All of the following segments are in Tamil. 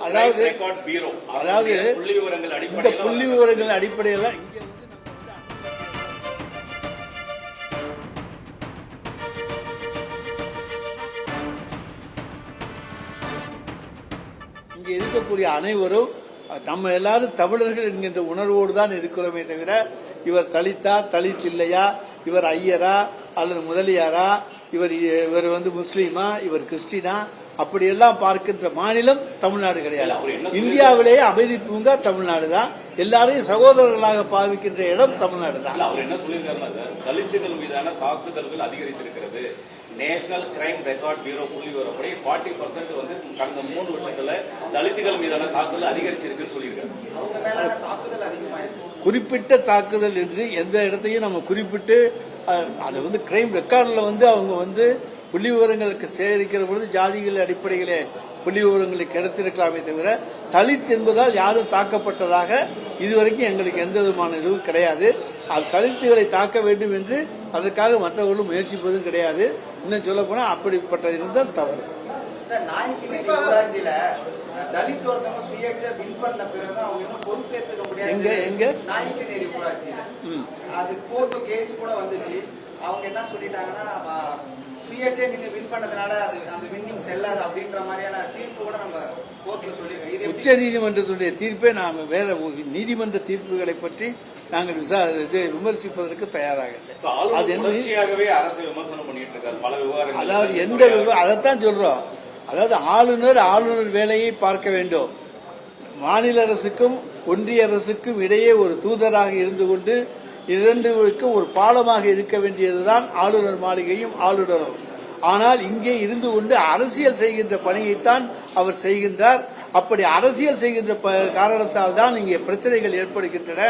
அதாவது இந்த புள்ளி விவரங்கள் அடிப்படையில் இங்கே இருக்கக்கூடிய அனைவரும் நம்ம எல்லாரும் தமிழர்கள் என்கின்ற உணர்வோடு தான் இருக்கிறோமே தவிர இவர் தலித்தா தலித் இல்லையா, இவர் ஐயரா அல்லது முதலியாரா, இவர் முஸ்லீமா, இவர் கிறிஸ்டினா, அப்படியெல்லாம் பார்க்கின்ற மாநிலம் தமிழ்நாடு கிடையாது. இந்தியாவிலேயே அமைதி பூங்கா தமிழ்நாடு தான். எல்லாரையும் சகோதரர்களாக பாவிக்கின்ற இடம் தமிழ்நாடு தான். அவர் என்ன சொல்லியிருக்காருன்னா சார், தலித்துகள் மீதான தாக்குதல்கள் அதிகரித்திருக்கிறது. நேஷனல் கிரைம் ரெக்கார்ட் பியூரோ புள்ளி விவரப்படி 40% கடந்த 3 வருஷத்துல தலித்துகள் மீதான தாக்குதல் அதிகரிச்சிருக்குன்னு சொல்லியிருக்காரு. குறிப்பிட்ட தாக்குதல் என்று எந்த இடத்தையும் நம்ம குறிப்பிட்டு அது கிரைம் ரெக்கார்டில் அவங்க புள்ளி விவரங்களுக்கு சேகரிக்கிற பொழுது ஜாதிகள் அடிப்படையிலே புள்ளி விவரங்களை கிடைத்திருக்கலாமே தவிர தலித் என்பதால் யாரும் தாக்கப்பட்டதாக இதுவரைக்கும் எங்களுக்கு எந்த விதமான இதுவும் கிடையாது. அது தலித்துகளை தாக்க வேண்டும் என்று அதற்காக மற்றவர்களும் முயற்சிப்பதும் கிடையாது. இன்னும் சொல்ல போனா அப்படிப்பட்ட இருந்தால் தவறு. எங்க எங்க அவங்க என்ன சொல்லிட்டாங்கன்னா சுயேட்சை நீங்க வின் பண்ணதுனால அந்த வின்னிங் செல்லாது அப்படின்ற மாதிரியான தீர்ப்பு கூட நம்ம கோர்ட்ல சொல்லிருக்கோம். உச்ச நீதிமன்றத்துடைய தீர்ப்பை நாம வேற நீதிமன்ற தீர்ப்புகளை பற்றி நாங்கள் விமர்சிப்பதற்கு தயாராக இல்லை. அதாவது எந்த அதைத்தான் சொல்றோம். அதாவது ஆளுநர் வேலையை பார்க்க வேண்டும். மாநில அரசுக்கும் ஒன்றிய அரசுக்கும் இடையே ஒரு தூதராக இருந்து கொண்டு இரண்டுக்கும் ஒரு பாலமாக இருக்க வேண்டியதுதான் ஆளுநர் மாளிகையும் ஆளுநரும். ஆனால் இங்கே இருந்து கொண்டு அரசியல் செய்கின்ற பணியைத்தான் அவர் செய்கின்றார். அப்படி அரசியல் செய்கின்ற காரணத்தால் தான் இங்கே பிரச்சனைகள் ஏற்படுகின்றன.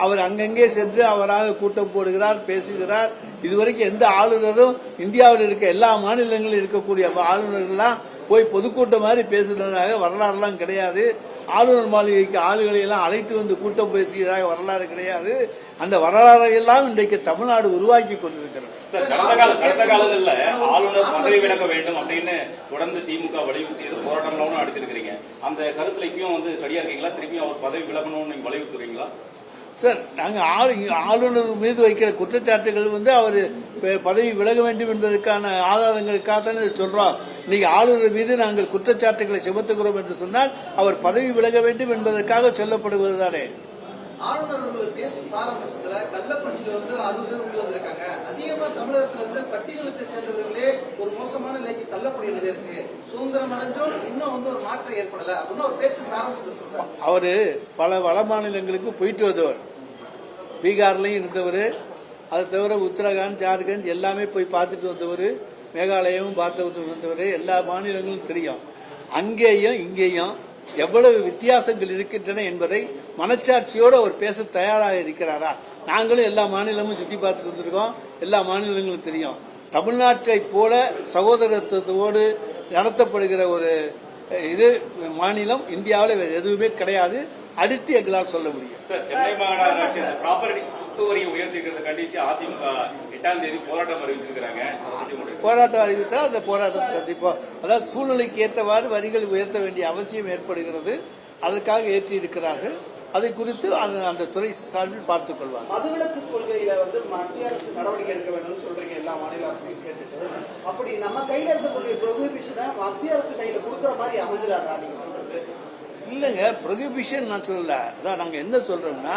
அவர் அங்கங்கே சென்று அவராக கூட்டம் போடுகிறார், பேசுகிறார். இதுவரைக்கும் எந்த ஆளுநரும் இந்தியாவில் இருக்க எல்லா மாநிலங்களில் இருக்கக்கூடிய ஆளுநர்கள்லாம் போய் பொதுக்கூட்டம் மாதிரி பேசுனதாக வரலாறுலாம் கிடையாது. ஆளுநர் மாளிகைக்கு ஆளுகளை எல்லாம் அழைத்து வந்து கூட்டம் பேசியதாக வரலாறு கிடையாது. அந்த வரலாறை எல்லாம் இன்றைக்கு தமிழ்நாடு உருவாக்கி கொண்டிருக்கிறது. கடந்த காலத்துல ஆளுநர் பதவி விலக வேண்டும் அப்படின்னு தொடர்ந்து திமுக வலியுறுத்தியது போராட்டம்லாம் நடத்திருக்கிறீங்க. அந்த கருத்துல இப்பயும் சரியா இருக்கீங்களா? திருப்பியும் அவர் பதவி விலகணும்னு நீங்க வலியுறுத்துறீங்களா? சார், நாங்க ஆளுநர் மீது வைக்கிற குற்றச்சாட்டுகள் அவர் பதவி விலக வேண்டும் என்பதற்கான ஆதாரங்களுக்காக சொல்றோம். இன்னைக்கு ஆளுநர் மீது நாங்கள் குற்றச்சாட்டுகளை சுமத்துகிறோம் என்று சொன்னால் அவர் பதவி விலக வேண்டும் என்பதற்காக சொல்லப்படுவதுதானே. ஆளுநர் கேஸ் சாராம்சத்துல கள்ளக்குறிச்சியில 60 பேர் உள்ள வந்திருக்காங்க. அதிகமா தமிழகத்துல பட்டியலத்தை சேர்ந்தவர்களே ஒரு மோசமான நிலைக்கு தள்ளக்கூடிய நிலை இருக்கு. சுதந்திரம் அடைஞ்சோம் இன்னும் ஒரு மாற்றம் ஏற்படல அப்படின்னு ஒரு பேச்சு சாராம்சத்துல சொல்றாரு. அவரு பல வட மாநிலங்களுக்கு போயிட்டு வந்தவர். பீகார்லயும் இருந்தவர். அதை தவிர உத்தரகாண்ட், ஜார்க்கண்ட் எல்லாமே போய் பார்த்துட்டு வந்தவர். மேகாலயமும் பார்த்து வந்தவர். எல்லா மாநிலங்களும் தெரியும். அங்கேயும் இங்கேயும் எவ்வளவு வித்தியாசங்கள் இருக்கின்றன என்பதை மனச்சாட்சியோடு அவர் பேச தயாராக இருக்கிறாரா? நாங்களும் எல்லா மாநிலமும் சுத்தி பார்த்துட்டு வந்திருக்கோம். எல்லா மாநிலங்களும் தெரியும். தமிழ்நாட்டை போல சகோதரத்துவத்தோடு நடத்தப்படுகிற ஒரு மாநிலம் இந்தியாவில் வேறு எதுவுமே கிடையாது. அடுத்து எங்களால் சொல்ல முடியும். சென்னை மாநகராட்சி ப்ராப்பர்ட்டி சொத்து வரியை உயர்த்திக்கிறத கண்டிச்சு அதிமுக 8ஆம் தேதி போராட்டம் அறிவிச்சிருக்கிறாங்க. போராட்டம் அறிவித்தால் அந்த போராட்டத்தை சந்திப்போம். அதாவது சூழ்நிலைக்கு ஏற்றவாறு வரிகள் உயர்த்த வேண்டிய அவசியம் ஏற்படுகிறது. அதற்காக ஏற்றி இருக்கிறார்கள். அதை குறித்து அந்த துறை சார்பில் பார்த்துக் கொள்வாங்க. மதுவிலக்கு கொள்கையில மத்திய அரசு நடவடிக்கை எடுக்க வேண்டும் சொல்றீங்க. எல்லா மாநில அரசையும் கேட்டுட்டு அப்படி நம்ம கையில இருக்கக்கூடிய ப்ரொஹிபிஷனை மத்திய அரசு கையில கொடுக்கற மாதிரி அமைஞ்சிடாதா நீங்க சொல்றது? இல்லங்க, ப்ரொஹிபிஷன் நான் சொல்லல. அதான் நாங்க என்ன சொல்றோம்னா,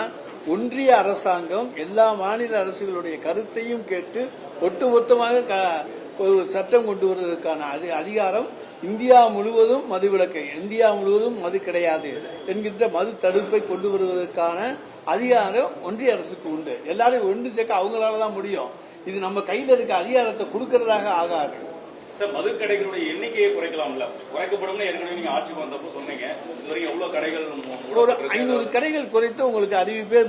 ஒன்றிய அரசாங்கம் எல்லா மாநில அரசுகளுடைய கருத்தையும் கேட்டு ஒட்டுமொத்தமாக ஒரு சட்டம் கொண்டு வருவதற்கான அதிகாரம் இந்தியா முழுவதும் மதுவிலக்கு, இந்தியா முழுவதும் மது கிடையாது என்கின்ற மது தடுப்பை கொண்டு வருவதற்கான அதிகாரம் ஒன்றிய அரசுக்கு உண்டு. எல்லாரும் ஒன்று சேர்க்க அவங்களாலதான் முடியும். இது நம்ம கையில இருக்க அதிகாரத்தை கொடுக்கறதாக ஆகாது. சார், மது கடைகளுடைய எண்ணிக்கையை குறைக்கலாம்ல? குறைக்கப்படும் ஏற்கனவே நீங்க ஆட்சிக்கு வந்தப்போ சொன்னீங்க. இதுவரைக்கும் எவ்வளவு கடைகள்? ஒரு 500 கடைகள் குறைத்து உங்களுக்கு அறிவிப்பே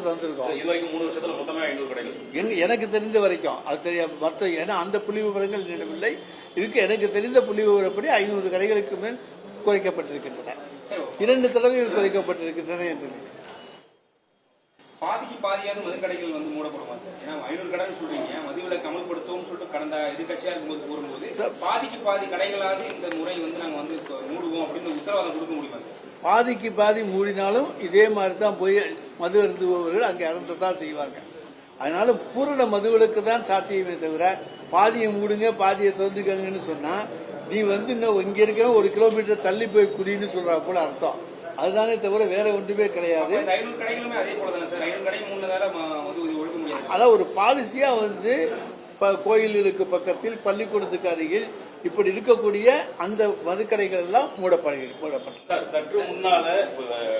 தந்திருக்கோம். இதுவரைக்கும் 3 வருஷத்துல மொத்தமே 500 கடைகள் எனக்கு தெரிந்த வரைக்கும். அது தெரியாது மற்ற, ஏன்னா அந்த புள்ளி விவரங்கள் என்னிடமில்லை. எனக்கு தெரிந்த புள்ளி விவரப்படி 500 கடைகளுக்கு மேல் குறைக்கப்பட்டிருக்கின்றன. 2 தடவைகள் குறைக்கப்பட்டிருக்கின்றன என்று பாதிக்கு பாதியாவது மதுக்கடைகள் மூடப்படுமா சார்? ஏன்னா 500 கடை சொல்றீங்க, மதுவிலக்கு அமல்படுத்தவும் சொல்லிட்டு கடந்த எதிர்கட்சியா இருக்கும்போது கூறும்போது பாதிக்கு பாதி கடைகளாவது இந்த முறை நாங்க மூடுவோம் அப்படின்னு உத்தரவாதம் கொடுக்க முடியுமா சார்? பாதிக்கு பாதி மூடினாலும் இதே மாதிரி தான் போய் மது அருந்துபவர்கள் அங்கே இறந்துதான் செய்வாங்க. அதனால பூரண மதுவிலக்கு தான் சாத்தியமே தவிர பாதியை மூடுங்க பாதியை திறந்துக்கங்கன்னு சொன்னா நீ வந்து இன்னும் இங்க இருக்கிற 1 கிலோமீட்டர் தள்ளி போய் குடின்னு சொல்றா போல அர்த்தம். அதுதானே தவிர வேற ஒன்றுமே கிடையாது. 500 கடைகளுமே அதே போல தானே சார்? 500 கடையும் 3 நேரம் மது ஒழிக்க முடியாது. அதான் ஒரு பாலிசியா வந்து கோயில்களுக்கு பக்கத்தில் பள்ளிக்கூடத்துக்கு அருகில் இப்படி இருக்கக்கூடிய அந்த மதுக்கடைகள் எல்லாம் மூடப்பட்டது. சற்று முன்னால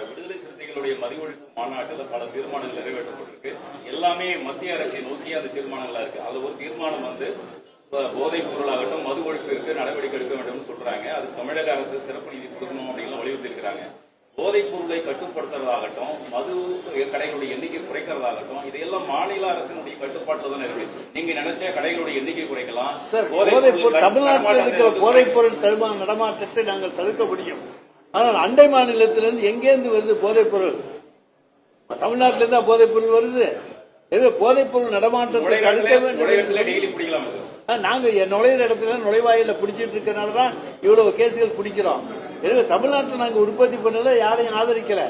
விடுதலை சிறுத்தைகளுடைய மது ஒழிப்பு மாநாட்டில் பல தீர்மானங்கள் நிறைவேற்றப்பட்டிருக்கு. எல்லாமே மத்திய அரசை நோக்கி அந்த தீர்மானங்களா இருக்கு. அதுல ஒரு தீர்மானம் வந்து போதைப் பொருளாகட்டும் மது ஒழிப்பிற்கு நடவடிக்கை எடுக்க வேண்டும் சொல்றாங்க. அது தமிழக அரசு சிறப்பு நிதி கொடுக்கணும் அப்படின்னு வலியுறுத்தி இருக்கிறாங்க. போதைப் பொருளை கட்டுப்படுத்துறதாகட்டும் மது கடைகளுடைய எண்ணிக்கை குறைக்கிறதாகட்டும் இதையெல்லாம் மாநில அரசினுடைய கட்டுப்பாட்டில் தானே இருக்கு. நீங்க நினைச்ச கடைகளுடைய எண்ணிக்கை குறைக்கலாம். தமிழ்நாட்டில் இருக்கிற போதைப் பொருள் நடமாட்டத்தை நாங்கள் தடுக்க முடியும். ஆனால் அண்டை மாநிலத்திலிருந்து எங்கேருந்து வருது போதைப் பொருள்? தமிழ்நாட்டிலிருந்து போதைப் பொருள் வருது. போதைப் பொருள் நடமாட்டத்தை தடுக்க வேண்டும். நாங்க நுழையிற இடத்துல நுழைவாயில பிடிச்சிட்டு இருக்கனாலதான் இவ்வளவு கேசுகள் பிடிக்கிறோம். எனவே தமிழ்நாட்டில் நாங்கள் உற்பத்தி பண்ணல, யாரையும் ஆதரிக்கல.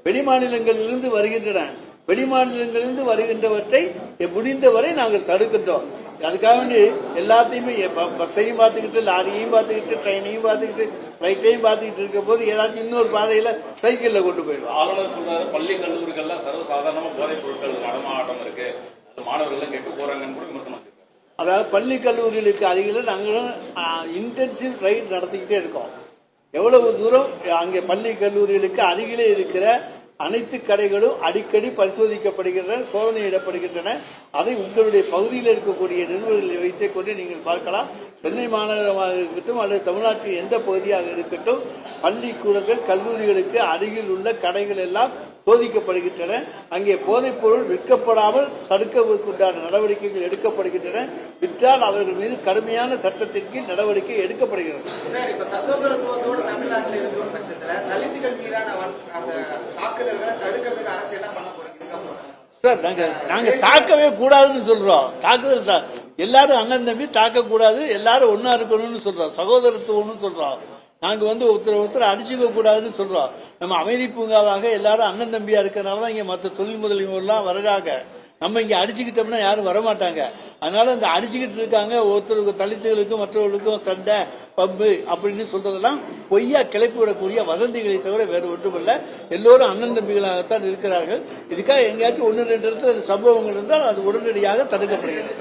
வெளிமாநிலங்களிலிருந்து வருகின்றன. வெளிமாநிலங்களிலிருந்து வருகின்றவற்றை முடிந்தவரை நாங்கள் தடுக்கின்றோம். அதுக்காக வேண்டி எல்லாத்தையுமே பஸ்ஸையும் பார்த்துக்கிட்டு லாரியையும் பார்த்துக்கிட்டு ட்ரெயினையும் பார்த்துக்கிட்டு பிளைட்டையும் பார்த்துக்கிட்டு இருக்க போது ஏதாச்சும் இன்னொரு பாதையில சைக்கிள்ல கொண்டு போயிடுவோம். ஆளுநர் சொல்றாரு பள்ளி கல்லூரிகள்ல சர்வசாதாரணமா போதைப் பொருட்கள் நடமாட்டம் இருக்கு, மாணவர்கள் கெட்டு போறாங்கன்னு கூட விமர்சனம் வச்சிருக்காங்க. அதாவது பள்ளி கல்லூரிகளுக்கு அருகில் நாங்களும் இன்டென்சிவ் ரைட் நடத்திக்கிட்டே இருக்கோம். எவ்வளவு தூரம் அங்கே பள்ளி கல்லூரிகளுக்கு அருகிலே இருக்கிற அனைத்து கடைகளும் அடிக்கடி பரிசோதிக்கப்படுகின்றன, சோதனையிடப்படுகின்றன. அதை உங்களுடைய பகுதியில் இருக்கக்கூடிய நிறுவனங்களை வைத்துக் கொண்டு நீங்கள் பார்க்கலாம். சென்னை மாநகரமாக இருக்கட்டும் அல்லது தமிழ்நாட்டில் எந்த பகுதியாக இருக்கட்டும் பள்ளிக்கூடங்கள் கல்லூரிகளுக்கு அருகில் உள்ள கடைகள் எல்லாம் சோதிக்கப்படுகின்றன. அங்கே போதைப் பொருள் விற்கப்படாமல் தடுக்கவுண்டான நடவடிக்கைகள் எடுக்கப்படுகின்றன. விற்றால் அவர்கள் மீது கடுமையான சட்டத்தின் கீழ் நடவடிக்கை எடுக்கப்படுகிறது. சார், இப்ப சகோதரத்துவத்தோடு தமிழ்நாட்டில் இருக்கிற பட்சத்தில் தலித்துகள் மீதான அந்த தாக்குதல்களை தடுக்கிறதுக்கு அரசு என்ன பண்ண போறீங்க? சார், நாங்க தாக்கவே கூடாதுன்னு சொல்றோம். தாக்குதல் சார் எல்லாரும் அண்ணன் தம்பி தாக்க கூடாது, எல்லாரும் ஒன்னா இருக்கணும்னு சொல்றோம். சகோதரத்துவம்னு சொல்றோம். நாங்க வந்து ஒருத்தர் அடிச்சுக்க கூடாதுன்னு சொல்றோம். நம்ம அமைதி பூங்காவாக எல்லாரும் அண்ணன் தம்பியா இருக்கிறதுனாலதான் இங்க மற்ற தொழில் முதலீடுலாம் வர்றாங்க. நம்ம இங்க அடிச்சுக்கிட்டோம்னா யாரும் வரமாட்டாங்க. அதனால இந்த அடிச்சுக்கிட்டு இருக்காங்க ஒருத்தருக்கு தலித்துகளுக்கும் மற்றவர்களுக்கும் சண்டை பம்பு அப்படின்னு சொல்றதெல்லாம் பொய்யா கிளப்பி விடக்கூடிய வதந்திகளை தவிர வேறு ஒன்றுமில்ல. எல்லோரும் அண்ணன் தம்பிகளாகத்தான் இருக்கிறார்கள். இதுக்காக எங்கேயாச்சும் 1-2 இடத்துல சம்பவங்கள் இருந்தால் அது உடனடியாக தடுக்கப்படுகிறது.